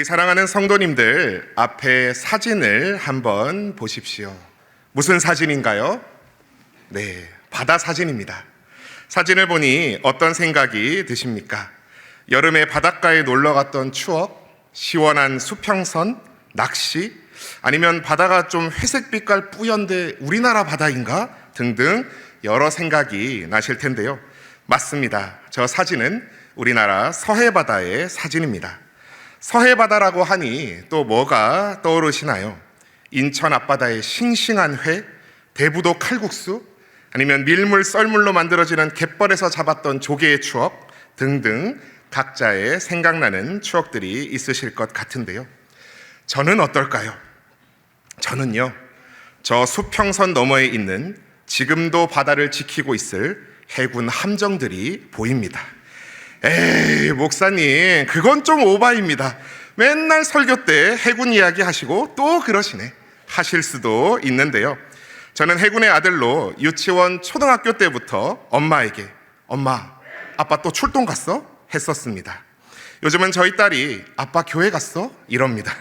우리 사랑하는 성도님들, 앞에 사진을 한번 보십시오. 무슨 사진인가요? 네, 바다 사진입니다. 사진을 보니 어떤 생각이 드십니까? 여름에 바닷가에 놀러 갔던 추억, 시원한 수평선, 낚시, 아니면 바다가 좀 회색빛깔 뿌연데 우리나라 바다인가? 등등 여러 생각이 나실 텐데요. 맞습니다. 저 사진은 우리나라 서해바다의 사진입니다. 서해바다라고 하니 또 뭐가 떠오르시나요? 인천 앞바다의 싱싱한 회, 대부도 칼국수, 아니면 밀물 썰물로 만들어지는 갯벌에서 잡았던 조개의 추억 등등 각자의 생각나는 추억들이 있으실 것 같은데요. 저는 어떨까요? 저는요, 저 수평선 너머에 있는 지금도 바다를 지키고 있을 해군 함정들이 보입니다. 에이, 목사님, 그건 좀 오바입니다. 맨날 설교 때 해군 이야기 하시고 또 그러시네 하실 수도 있는데요. 저는 해군의 아들로 유치원 초등학교 때부터 엄마에게 엄마, 아빠 또 출동 갔어? 했었습니다. 요즘은 저희 딸이 아빠 교회 갔어? 이럽니다.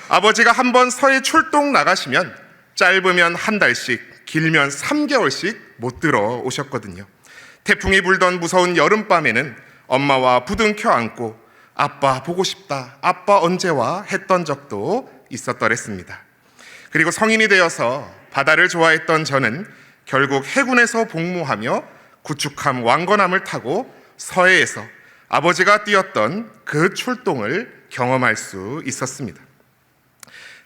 아버지가 한번 서해 출동 나가시면 짧으면 한 달씩, 길면 3개월씩 못 들어오셨거든요. 태풍이 불던 무서운 여름밤에는 엄마와 부둥켜 안고 아빠 보고 싶다, 아빠 언제 와? 했던 적도 있었더랬습니다. 그리고 성인이 되어서 바다를 좋아했던 저는 결국 해군에서 복무하며 구축함 왕건함을 타고 서해에서 아버지가 뛰었던 그 출동을 경험할 수 있었습니다.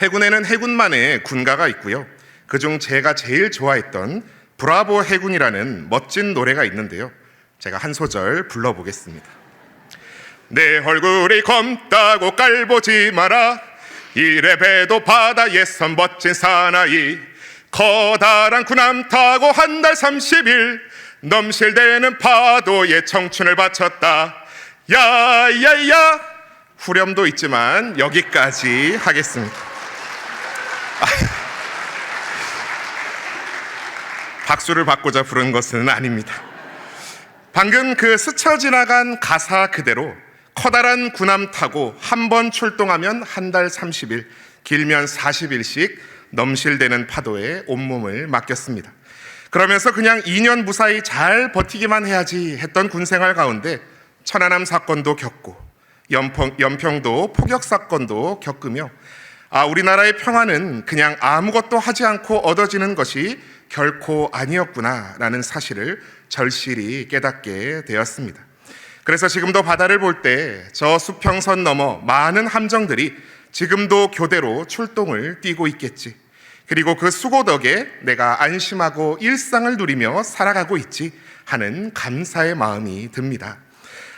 해군에는 해군만의 군가가 있고요. 그중 제가 제일 좋아했던 브라보 해군이라는 멋진 노래가 있는데요. 제가 한 소절 불러보겠습니다. 내 얼굴이 검다고 깔보지 마라. 이래 배도 바다에선 멋진 사나이. 커다란 군함 타고 한 달 30일 넘실대는 파도에 청춘을 바쳤다. 야야야. 후렴도 있지만 여기까지 하겠습니다. 박수를 받고자 부른 것은 아닙니다. 방금 그 스쳐 지나간 가사 그대로 커다란 군함 타고 한 번 출동하면 한 달 30일, 길면 40일씩 넘실대는 파도에 온몸을 맡겼습니다. 그러면서 그냥 2년 무사히 잘 버티기만 해야지 했던 군생활 가운데 천안함 사건도 겪고 연평도 포격 사건도 겪으며 우리나라의 평화는 그냥 아무것도 하지 않고 얻어지는 것이 결코 아니었구나라는 사실을 절실히 깨닫게 되었습니다. 그래서 지금도 바다를 볼 때 저 수평선 너머 많은 함정들이 지금도 교대로 출동을 뛰고 있겠지. 그리고 그 수고 덕에 내가 안심하고 일상을 누리며 살아가고 있지 하는 감사의 마음이 듭니다.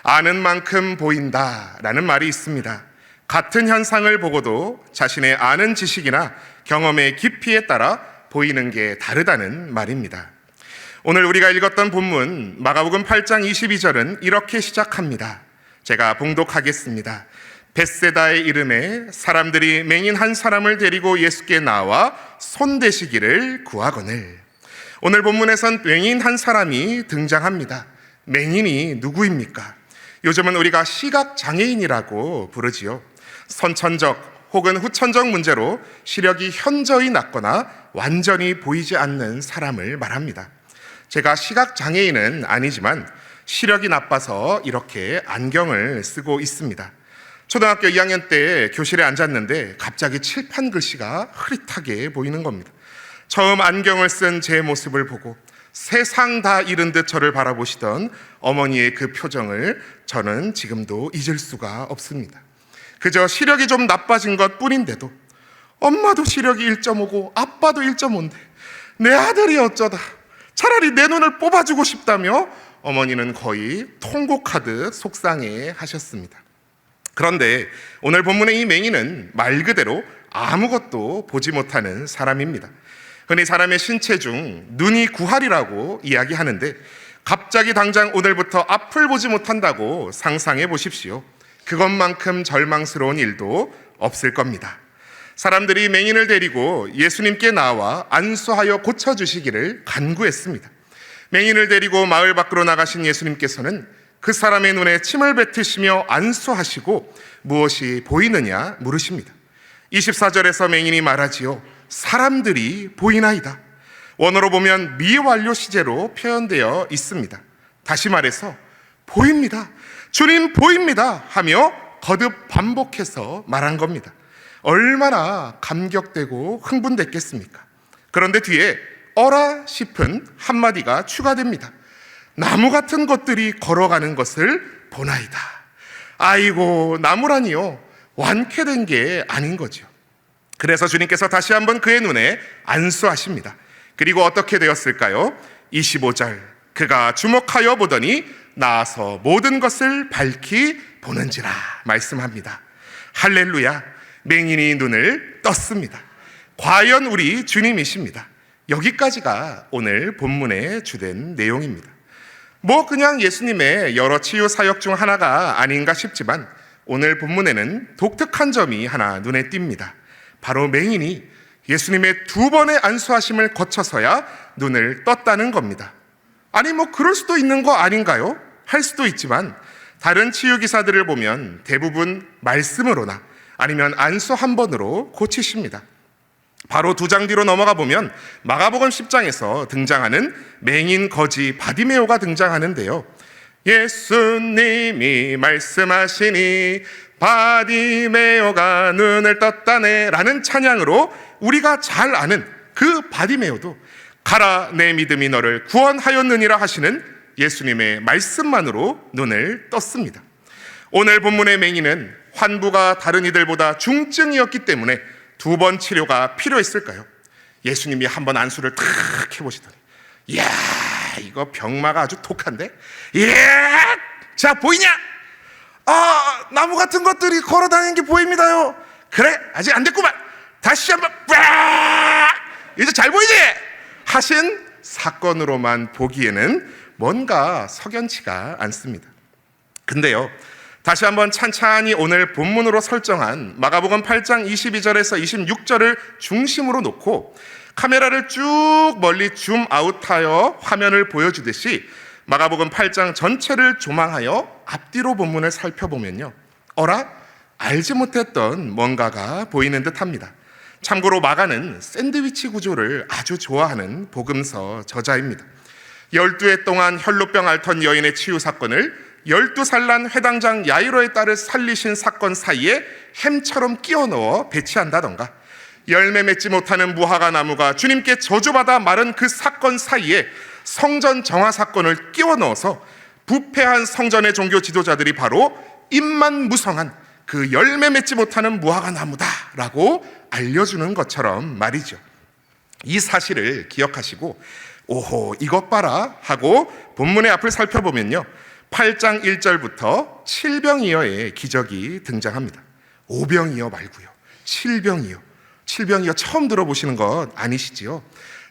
아는 만큼 보인다라는 말이 있습니다. 같은 현상을 보고도 자신의 아는 지식이나 경험의 깊이에 따라 보이는 게 다르다는 말입니다. 오늘 우리가 읽었던 본문 마가복음 8장 22절은 이렇게 시작합니다. 제가 봉독하겠습니다. 벳세다의 이름에 사람들이 맹인 한 사람을 데리고 예수께 나와 손대시기를 구하거늘. 오늘 본문에선 맹인 한 사람이 등장합니다. 맹인이 누구입니까? 요즘은 우리가 시각장애인이라고 부르지요. 선천적 혹은 후천적 문제로 시력이 현저히 낮거나 완전히 보이지 않는 사람을 말합니다. 제가 시각장애인은 아니지만 시력이 나빠서 이렇게 안경을 쓰고 있습니다. 초등학교 2학년 때 교실에 앉았는데 갑자기 칠판 글씨가 흐릿하게 보이는 겁니다. 처음 안경을 쓴 제 모습을 보고 세상 다 잃은 듯 저를 바라보시던 어머니의 그 표정을 저는 지금도 잊을 수가 없습니다. 그저 시력이 좀 나빠진 것 뿐인데도 엄마도 시력이 1.5고 아빠도 1.5인데 내 아들이 어쩌다, 차라리 내 눈을 뽑아주고 싶다며 어머니는 거의 통곡하듯 속상해 하셨습니다. 그런데 오늘 본문의 이 맹인은 말 그대로 아무것도 보지 못하는 사람입니다. 흔히 사람의 신체 중 눈이 9할이라고 이야기하는데 갑자기 당장 오늘부터 앞을 보지 못한다고 상상해 보십시오. 그것만큼 절망스러운 일도 없을 겁니다. 사람들이 맹인을 데리고 예수님께 나와 안수하여 고쳐주시기를 간구했습니다. 맹인을 데리고 마을 밖으로 나가신 예수님께서는 그 사람의 눈에 침을 뱉으시며 안수하시고 무엇이 보이느냐 물으십니다. 24절에서 맹인이 말하지요. 사람들이 보이나이다. 원어로 보면 미완료 시제로 표현되어 있습니다. 다시 말해서 보입니다. 주님 보입니다 하며 거듭 반복해서 말한 겁니다. 얼마나 감격되고 흥분됐겠습니까? 그런데 뒤에 어라 싶은 한마디가 추가됩니다. 나무 같은 것들이 걸어가는 것을 보나이다. 아이고, 나무라니요. 완쾌된 게 아닌 거죠. 그래서 주님께서 다시 한번 그의 눈에 안수하십니다. 그리고 어떻게 되었을까요? 25절, 그가 주목하여 보더니 나아서 모든 것을 밝히 보는지라 말씀합니다. 할렐루야, 맹인이 눈을 떴습니다. 과연 우리 주님이십니다. 여기까지가 오늘 본문의 주된 내용입니다. 그냥 예수님의 여러 치유 사역 중 하나가 아닌가 싶지만 오늘 본문에는 독특한 점이 하나 눈에 띕니다. 바로 맹인이 예수님의 2번의 안수하심을 거쳐서야 눈을 떴다는 겁니다. 아니 그럴 수도 있는 거 아닌가요? 할 수도 있지만 다른 치유 기사들을 보면 대부분 말씀으로나 아니면 안수 한 번으로 고치십니다. 바로 2장 뒤로 넘어가 보면 마가복음 10장에서 등장하는 맹인 거지 바디메오가 등장하는데요. 예수님이 말씀하시니 바디메오가 눈을 떴다네 라는 찬양으로 우리가 잘 아는 그 바디메오도 가라 내 믿음이 너를 구원하였느니라 하시는 예수님의 말씀만으로 눈을 떴습니다. 오늘 본문의 맹인은 환부가 다른 이들보다 중증이었기 때문에 2번 치료가 필요했을까요? 예수님이 한번 안수를 탁 해보시더니 이야, 이거 병마가 아주 독한데? 이야, 자 보이냐? 나무 같은 것들이 걸어다니는 게 보입니다요. 그래, 아직 안 됐구만. 다시 한번 이제 잘 보이지? 하신 사건으로만 보기에는 뭔가 석연치가 않습니다. 근데요, 다시 한번 찬찬히 오늘 본문으로 설정한 마가복음 8장 22절에서 26절을 중심으로 놓고 카메라를 쭉 멀리 줌아웃하여 화면을 보여주듯이 마가복음 8장 전체를 조망하여 앞뒤로 본문을 살펴보면요, 어라? 알지 못했던 뭔가가 보이는 듯합니다. 참고로 마가는 샌드위치 구조를 아주 좋아하는 복음서 저자입니다. 12해 동안 혈루병 앓던 여인의 치유 사건을 12살 난 회당장 야이로의 딸을 살리신 사건 사이에 햄처럼 끼워 넣어 배치한다던가, 열매 맺지 못하는 무화과 나무가 주님께 저주받아 마른 그 사건 사이에 성전 정화 사건을 끼워 넣어서 부패한 성전의 종교 지도자들이 바로 입만 무성한 그 열매 맺지 못하는 무화과 나무다라고 알려주는 것처럼 말이죠. 이 사실을 기억하시고 오호, 이것 봐라 하고 본문의 앞을 살펴보면요, 8장 1절부터 7병이어의 기적이 등장합니다. 5병이어 말고요, 7병이어. 7병이어 처음 들어보시는 것 아니시지요?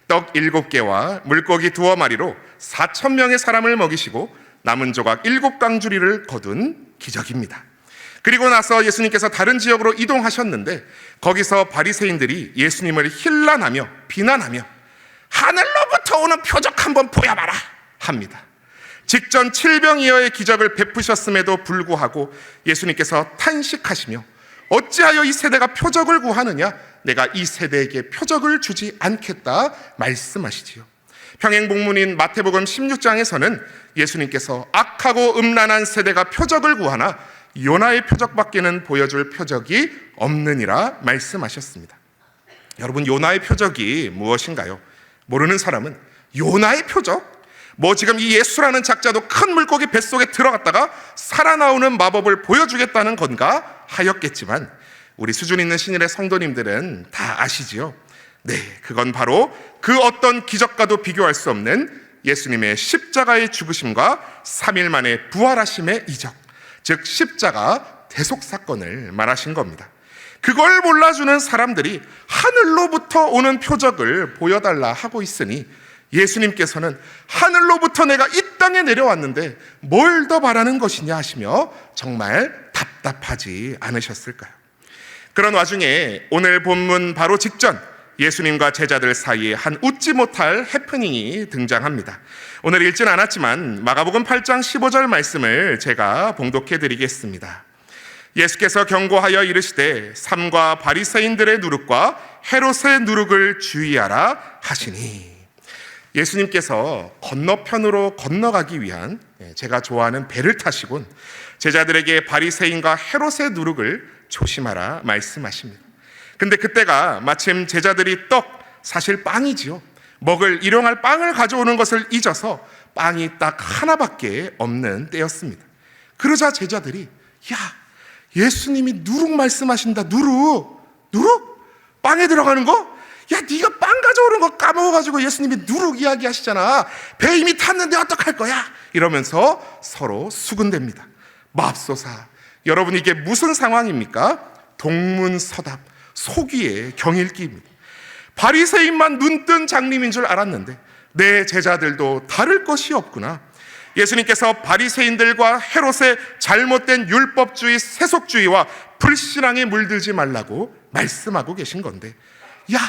떡 7개와 물고기 2마리로 4,000명의 사람을 먹이시고 남은 조각 7강주리를 거둔 기적입니다. 그리고 나서 예수님께서 다른 지역으로 이동하셨는데 거기서 바리새인들이 예수님을 힐난하며 비난하며 하늘로부터 오는 표적 한번 보여봐라 합니다. 직전 7병이어의 기적을 베푸셨음에도 불구하고 예수님께서 탄식하시며 어찌하여 이 세대가 표적을 구하느냐, 내가 이 세대에게 표적을 주지 않겠다 말씀하시지요. 평행복문인 마태복음 16장에서는 예수님께서 악하고 음란한 세대가 표적을 구하나 요나의 표적밖에는 보여줄 표적이 없느니라 말씀하셨습니다. 여러분, 요나의 표적이 무엇인가요? 모르는 사람은 요나의 표적? 지금 이 예수라는 작자도 큰 물고기 뱃속에 들어갔다가 살아나오는 마법을 보여주겠다는 건가 하였겠지만 우리 수준 있는 신일의 성도님들은 다 아시지요? 네, 그건 바로 그 어떤 기적과도 비교할 수 없는 예수님의 십자가의 죽으심과 3일 만에 부활하심의 이적, 즉 십자가 대속 사건을 말하신 겁니다. 그걸 몰라주는 사람들이 하늘로부터 오는 표적을 보여달라 하고 있으니 예수님께서는 하늘로부터 내가 이 땅에 내려왔는데 뭘 더 바라는 것이냐 하시며 정말 답답하지 않으셨을까요? 그런 와중에 오늘 본문 바로 직전 예수님과 제자들 사이에 한 웃지 못할 해프닝이 등장합니다. 오늘 읽진 않았지만 마가복음 8장 15절 말씀을 제가 봉독해 드리겠습니다. 예수께서 경고하여 이르시되 삼가 바리새인들의 누룩과 헤롯의 누룩을 주의하라 하시니, 예수님께서 건너편으로 건너가기 위한, 제가 좋아하는 배를 타시곤 제자들에게 바리새인과 헤롯의 누룩을 조심하라 말씀하십니다. 근데 그때가 마침 제자들이 떡, 사실 빵이지요, 먹을 일용할 빵을 가져오는 것을 잊어서 빵이 딱 하나밖에 없는 때였습니다. 그러자 제자들이, 야, 예수님이 누룩 말씀하신다. 누룩? 빵에 들어가는 거? 야, 네가 빵 가져오는 거 까먹어가지고 예수님이 누룩 이야기하시잖아. 배 이미 탔는데 어떡할 거야? 이러면서 서로 수군댑니다. 맙소사, 여러분, 이게 무슨 상황입니까? 동문서답, 소기의 경일기입니다. 바리새인만 눈뜬 장님인 줄 알았는데 내 제자들도 다를 것이 없구나. 예수님께서 바리새인들과 헤롯의 잘못된 율법주의, 세속주의와 불신앙에 물들지 말라고 말씀하고 계신 건데, 야,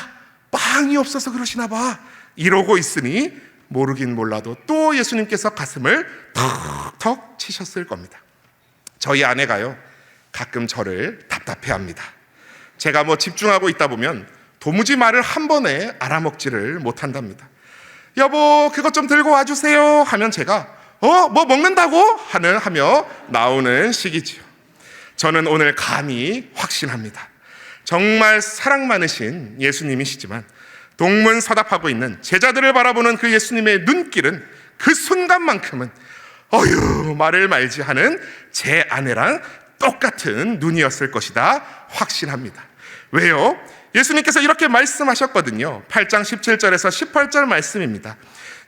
빵이 없어서 그러시나 봐, 이러고 있으니 모르긴 몰라도 또 예수님께서 가슴을 턱턱 치셨을 겁니다. 저희 아내가요, 가끔 저를 답답해합니다. 제가 집중하고 있다 보면 도무지 말을 한 번에 알아먹지를 못한답니다. 여보, 그것 좀 들고 와주세요 하면 제가 뭐 먹는다고? 하며 나오는 시기지요. 저는 오늘 감히 확신합니다. 정말 사랑 많으신 예수님이시지만 동문서답하고 있는 제자들을 바라보는 그 예수님의 눈길은 그 순간만큼은 어휴, 말을 말지 하는 제 아내랑 똑같은 눈이었을 것이다 확신합니다. 왜요? 예수님께서 이렇게 말씀하셨거든요. 8장 17절에서 18절 말씀입니다.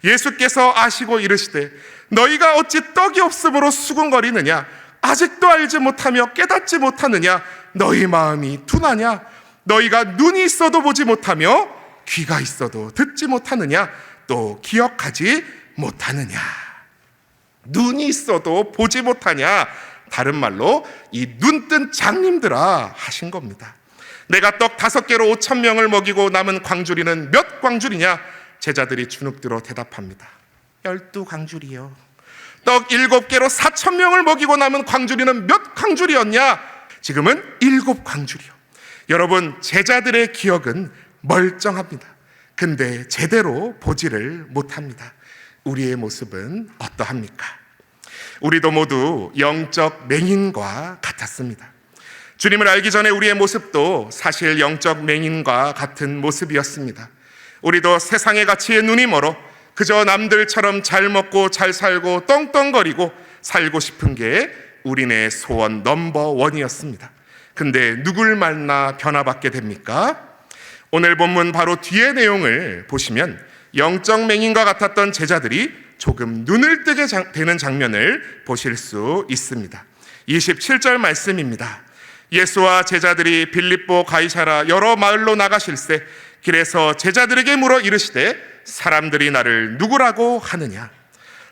예수께서 아시고 이르시되 너희가 어찌 떡이 없으므로 수군거리느냐? 아직도 알지 못하며 깨닫지 못하느냐? 너희 마음이 둔하냐? 너희가 눈이 있어도 보지 못하며 귀가 있어도 듣지 못하느냐? 또 기억하지 못하느냐? 눈이 있어도 보지 못하냐? 다른 말로 이 눈뜬 장님들아 하신 겁니다. 내가 떡 5개로 5,000명을 먹이고 남은 광주리는 몇 광주리냐? 제자들이 주눅들어 대답합니다. 12광주리요. 떡 7개로 4,000명을 먹이고 남은 광주리는 몇 광주리였냐? 지금은 7광주리요. 여러분, 제자들의 기억은 멀쩡합니다. 근데 제대로 보지를 못합니다. 우리의 모습은 어떠합니까? 우리도 모두 영적 맹인과 같았습니다. 주님을 알기 전에 우리의 모습도 사실 영적 맹인과 같은 모습이었습니다. 우리도 세상의 가치에 눈이 멀어 그저 남들처럼 잘 먹고 잘 살고 떵떵거리고 살고 싶은 게 우리네 소원 넘버1이었습니다. 근데 누굴 만나 변화받게 됩니까? 오늘 본문 바로 뒤의 내용을 보시면 영적 맹인과 같았던 제자들이 조금 눈을 뜨게 되는 장면을 보실 수 있습니다. 27절 말씀입니다. 예수와 제자들이 빌립보 가이사라 여러 마을로 나가실새 길에서 제자들에게 물어 이르시되 사람들이 나를 누구라고 하느냐?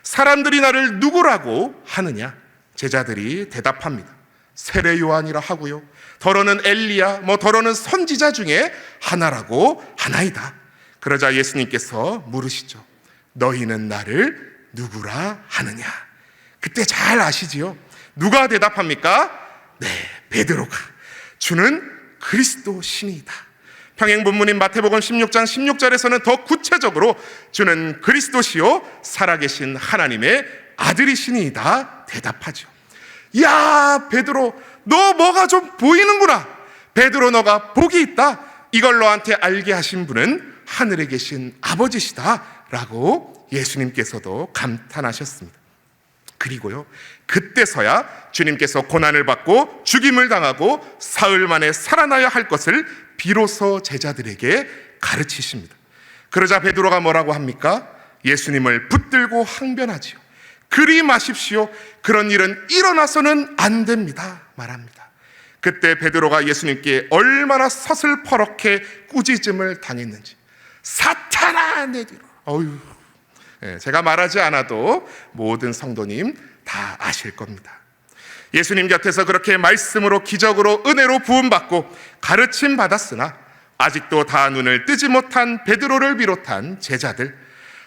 사람들이 나를 누구라고 하느냐? 제자들이 대답합니다. 세례 요한이라 하고요, 더러는 엘리야, 더러는 선지자 중에 하나라고 하나이다. 그러자 예수님께서 물으시죠. 너희는 나를 누구라 하느냐? 그때 잘 아시지요? 누가 대답합니까? 네, 베드로가 주는 그리스도 신이다. 평행 본문인 마태복음 16장 16절에서는 더 구체적으로 주는 그리스도시요 살아계신 하나님의 아들이시니이다 대답하죠. 야, 베드로, 너 뭐가 좀 보이는구나. 베드로, 너가 복이 있다. 이걸 너한테 알게 하신 분은 하늘에 계신 아버지시다 라고 예수님께서도 감탄하셨습니다. 그리고요, 그때서야 주님께서 고난을 받고 죽임을 당하고 사흘 만에 살아나야 할 것을 비로소 제자들에게 가르치십니다. 그러자 베드로가 뭐라고 합니까? 예수님을 붙들고 항변하지요. 그리 마십시오. 그런 일은 일어나서는 안 됩니다 말합니다. 그때 베드로가 예수님께 얼마나 서슬퍼렇게 꾸짖음을 당했는지, 사탄아 내 뒤로. 어휴, 제가 말하지 않아도 모든 성도님 다 아실 겁니다. 예수님 곁에서 그렇게 말씀으로 기적으로 은혜로 부음받고 가르침 받았으나 아직도 다 눈을 뜨지 못한 베드로를 비롯한 제자들,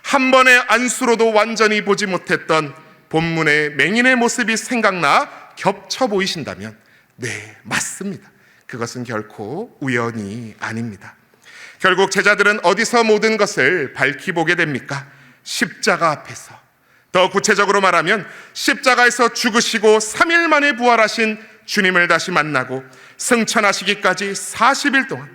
한 번의 안수로도 완전히 보지 못했던 본문의 맹인의 모습이 생각나 겹쳐 보이신다면 네, 맞습니다. 그것은 결코 우연이 아닙니다. 결국 제자들은 어디서 모든 것을 밝히보게 됩니까? 십자가 앞에서. 더 구체적으로 말하면 십자가에서 죽으시고 3일 만에 부활하신 주님을 다시 만나고 승천하시기까지 40일 동안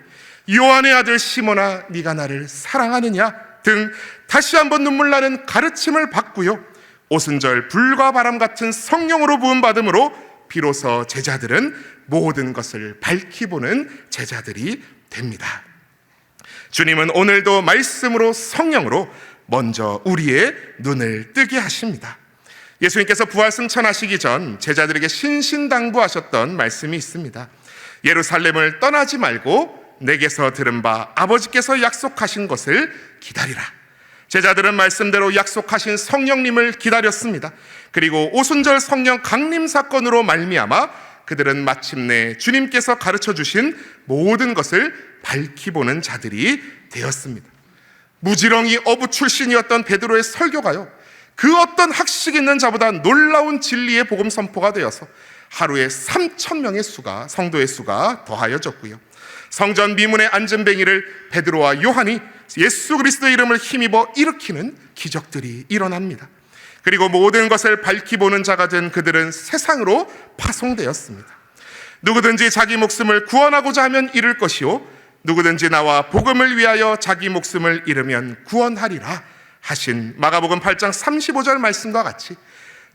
요한의 아들 시몬아 네가 나를 사랑하느냐 등 다시 한번 눈물 나는 가르침을 받고요, 오순절 불과 바람 같은 성령으로 부음받음으로 비로소 제자들은 모든 것을 밝히보는 제자들이 됩니다. 주님은 오늘도 말씀으로 성령으로 먼저 우리의 눈을 뜨게 하십니다. 예수님께서 부활 승천하시기 전 제자들에게 신신당부하셨던 말씀이 있습니다. 예루살렘을 떠나지 말고 내게서 들은 바 아버지께서 약속하신 것을 기다리라. 제자들은 말씀대로 약속하신 성령님을 기다렸습니다. 그리고 오순절 성령 강림 사건으로 말미암아 그들은 마침내 주님께서 가르쳐 주신 모든 것을 밝히보는 자들이 되었습니다. 무지렁이 어부 출신이었던 베드로의 설교가요, 그 어떤 학식 있는 자보다 놀라운 진리의 복음 선포가 되어서 하루에 3,000명의 수가, 성도의 수가 더하여졌고요, 성전 미문에 앉은 뱅이를 베드로와 요한이 예수 그리스도의 이름을 힘입어 일으키는 기적들이 일어납니다. 그리고 모든 것을 밝히보는 자가 된 그들은 세상으로 파송되었습니다. 누구든지 자기 목숨을 구원하고자 하면 잃을 것이요 누구든지 나와 복음을 위하여 자기 목숨을 잃으면 구원하리라 하신 마가복음 8장 35절 말씀과 같이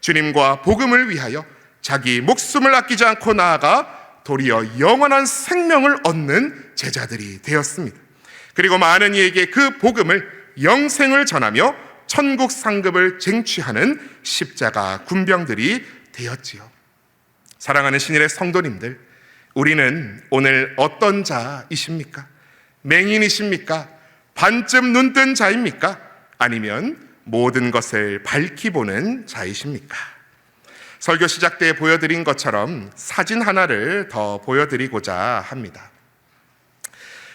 주님과 복음을 위하여 자기 목숨을 아끼지 않고 나아가 도리어 영원한 생명을 얻는 제자들이 되었습니다. 그리고 많은 이에게 그 복음을 영생을 전하며 천국 상급을 쟁취하는 십자가 군병들이 되었지요. 사랑하는 신일의 성도님들, 우리는 오늘 어떤 자이십니까? 맹인이십니까? 반쯤 눈뜬 자입니까? 아니면 모든 것을 밝히보는 자이십니까? 설교 시작 때 보여드린 것처럼 사진 하나를 더 보여드리고자 합니다.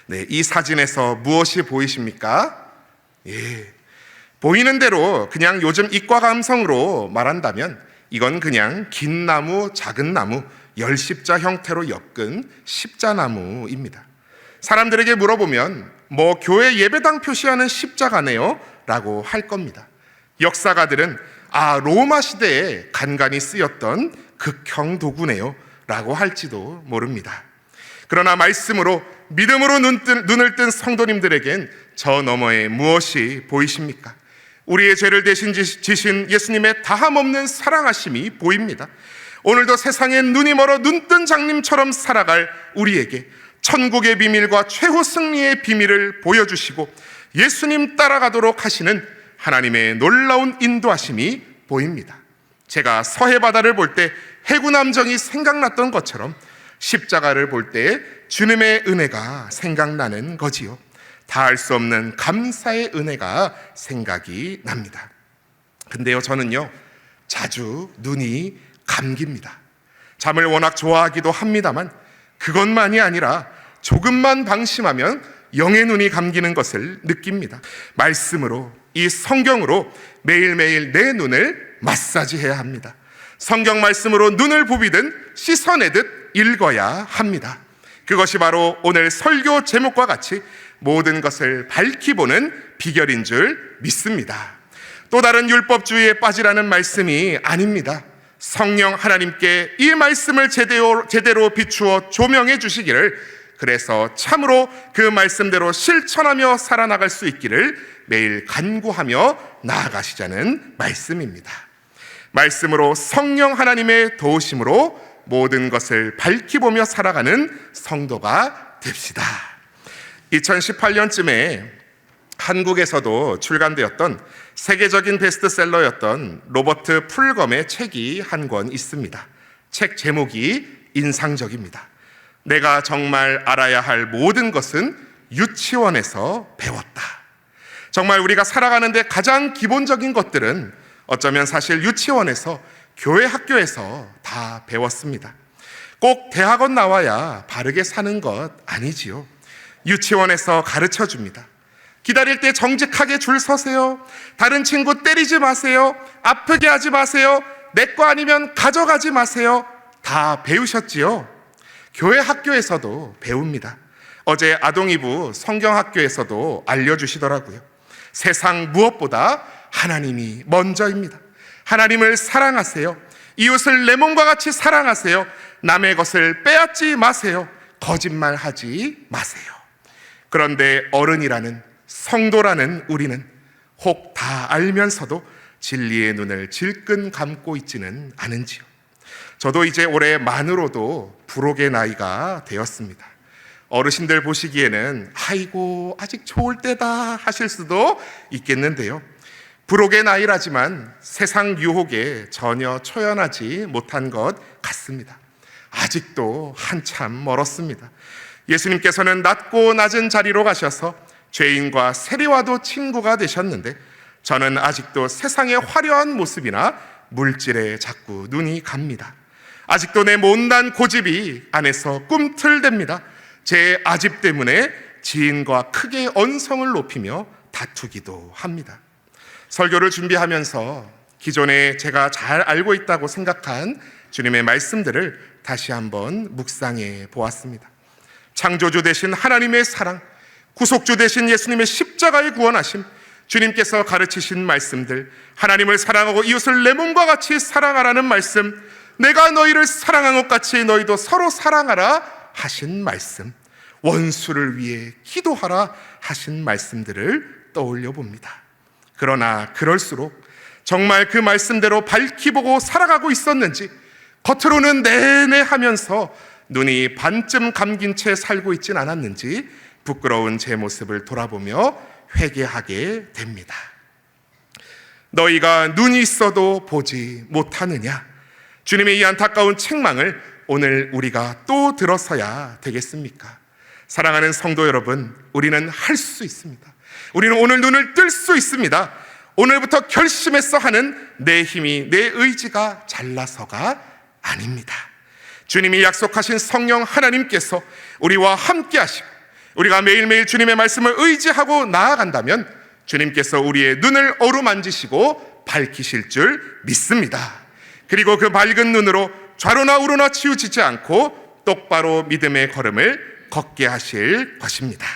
네, 이 사진에서 무엇이 보이십니까? 예, 보이는 대로 그냥 요즘 이과 감성으로 말한다면 이건 그냥 긴 나무, 작은 나무, 열십자 형태로 엮은 십자나무입니다. 사람들에게 물어보면 뭐 교회 예배당 표시하는 십자가네요 라고 할 겁니다. 역사가들은 로마 시대에 간간히 쓰였던 극형 도구네요 라고 할지도 모릅니다. 그러나 말씀으로 믿음으로 눈을 뜬 성도님들에겐 저 너머에 무엇이 보이십니까? 우리의 죄를 대신 지신 예수님의 다함없는 사랑하심이 보입니다. 오늘도 세상에 눈이 멀어 눈뜬 장님처럼 살아갈 우리에게 천국의 비밀과 최후 승리의 비밀을 보여주시고 예수님 따라가도록 하시는 하나님의 놀라운 인도하심이 보입니다. 제가 서해 바다를 볼 때 해군함정이 생각났던 것처럼 십자가를 볼 때 주님의 은혜가 생각나는 거지요. 다할 수 없는 감사의 은혜가 생각이 납니다. 근데요, 저는요 자주 눈이 감깁니다. 잠을 워낙 좋아하기도 합니다만 그것만이 아니라 조금만 방심하면 영의 눈이 감기는 것을 느낍니다. 말씀으로, 이 성경으로 매일매일 내 눈을 마사지해야 합니다. 성경 말씀으로 눈을 부비든 씻어내듯 읽어야 합니다. 그것이 바로 오늘 설교 제목과 같이 모든 것을 밝히보는 비결인 줄 믿습니다. 또 다른 율법주의에 빠지라는 말씀이 아닙니다. 성령 하나님께 이 말씀을 제대로 비추어 조명해 주시기를, 그래서 참으로 그 말씀대로 실천하며 살아나갈 수 있기를 매일 간구하며 나아가시자는 말씀입니다. 말씀으로 성령 하나님의 도우심으로 모든 것을 밝히보며 살아가는 성도가 됩시다. 2018년쯤에 한국에서도 출간되었던 세계적인 베스트셀러였던 로버트 풀검의 책이 한 권 있습니다. 책 제목이 인상적입니다. 내가 정말 알아야 할 모든 것은 유치원에서 배웠다. 정말 우리가 살아가는데 가장 기본적인 것들은 어쩌면 사실 유치원에서, 교회 학교에서 다 배웠습니다. 꼭 대학원 나와야 바르게 사는 것 아니지요. 유치원에서 가르쳐 줍니다. 기다릴 때 정직하게 줄 서세요. 다른 친구 때리지 마세요. 아프게 하지 마세요. 내 거 아니면 가져가지 마세요. 다 배우셨지요? 교회 학교에서도 배웁니다. 어제 아동이부 성경학교에서도 알려주시더라고요. 세상 무엇보다 하나님이 먼저입니다. 하나님을 사랑하세요. 이웃을 내 몸과 같이 사랑하세요. 남의 것을 빼앗지 마세요. 거짓말하지 마세요. 그런데 어른이라는, 성도라는 우리는 혹 다 알면서도 진리의 눈을 질끈 감고 있지는 않은지요. 저도 이제 올해 만으로도 부록의 나이가 되었습니다. 어르신들 보시기에는 아이고 아직 좋을 때다 하실 수도 있겠는데요. 부록의 나이라지만 세상 유혹에 전혀 초연하지 못한 것 같습니다. 아직도 한참 멀었습니다. 예수님께서는 낮고 낮은 자리로 가셔서 죄인과 세리와도 친구가 되셨는데 저는 아직도 세상의 화려한 모습이나 물질에 자꾸 눈이 갑니다. 아직도 내 못난 고집이 안에서 꿈틀댑니다. 제 아집 때문에 지인과 크게 언성을 높이며 다투기도 합니다. 설교를 준비하면서 기존에 제가 잘 알고 있다고 생각한 주님의 말씀들을 다시 한번 묵상해 보았습니다. 창조주 되신 하나님의 사랑, 구속주 되신 예수님의 십자가의 구원하심, 주님께서 가르치신 말씀들, 하나님을 사랑하고 이웃을 내 몸과 같이 사랑하라는 말씀, 내가 너희를 사랑한 것 같이 너희도 서로 사랑하라 하신 말씀, 원수를 위해 기도하라 하신 말씀들을 떠올려 봅니다. 그러나 그럴수록 정말 그 말씀대로 밝히 보고 살아가고 있었는지, 겉으로는 내내 하면서 눈이 반쯤 감긴 채 살고 있진 않았는지 부끄러운 제 모습을 돌아보며 회개하게 됩니다. 너희가 눈이 있어도 보지 못하느냐? 주님의 이 안타까운 책망을 오늘 우리가 또 들어서야 되겠습니까? 사랑하는 성도 여러분, 우리는 할 수 있습니다. 우리는 오늘 눈을 뜰 수 있습니다. 오늘부터 결심해서 하는 내 힘이, 내 의지가 잘나서가 아닙니다. 주님이 약속하신 성령 하나님께서 우리와 함께 하시고 우리가 매일매일 주님의 말씀을 의지하고 나아간다면 주님께서 우리의 눈을 어루만지시고 밝히실 줄 믿습니다. 그리고 그 밝은 눈으로 좌로나 우로나 치우치지 않고 똑바로 믿음의 걸음을 걷게 하실 것입니다.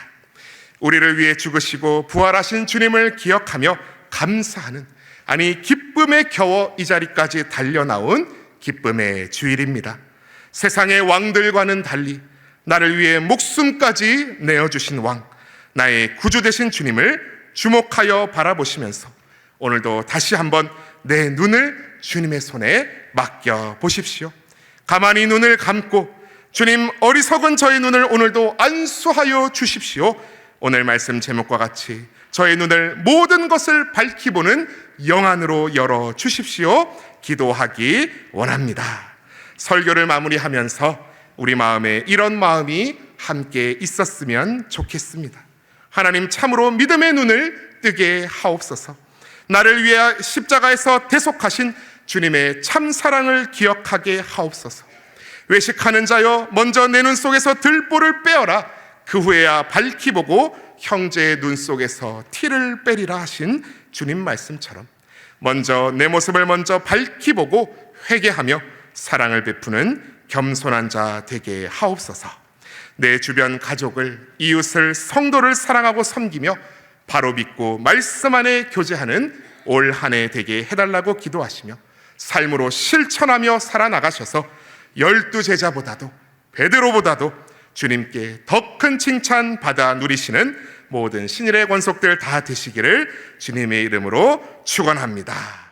우리를 위해 죽으시고 부활하신 주님을 기억하며 감사하는, 아니 기쁨에 겨워 이 자리까지 달려나온 기쁨의 주일입니다. 세상의 왕들과는 달리 나를 위해 목숨까지 내어주신 왕, 나의 구주 되신 주님을 주목하여 바라보시면서 오늘도 다시 한번 내 눈을 주님의 손에 맡겨 보십시오. 가만히 눈을 감고 주님, 어리석은 저의 눈을 오늘도 안수하여 주십시오. 오늘 말씀 제목과 같이 저의 눈을 모든 것을 밝히 보는 영안으로 열어 주십시오. 기도하기 원합니다. 설교를 마무리하면서 우리 마음에 이런 마음이 함께 있었으면 좋겠습니다. 하나님, 참으로 믿음의 눈을 뜨게 하옵소서. 나를 위해 십자가에서 대속하신 주님의 참 사랑을 기억하게 하옵소서. 외식하는 자여, 먼저 내 눈 속에서 들보를 빼어라. 그 후에야 밝히 보고 형제의 눈 속에서 티를 빼리라 하신 주님 말씀처럼 먼저 내 모습을 먼저 밝히 보고 회개하며 사랑을 베푸는 겸손한 자 되게 하옵소서. 내 주변 가족을, 이웃을, 성도를 사랑하고 섬기며 바로 믿고 말씀 안에 교제하는 올 한 해 되게 해달라고 기도하시며 삶으로 실천하며 살아나가셔서 12제자보다도 베드로보다도 주님께 더 큰 칭찬 받아 누리시는 모든 신일의 권속들 다 되시기를 주님의 이름으로 축원합니다.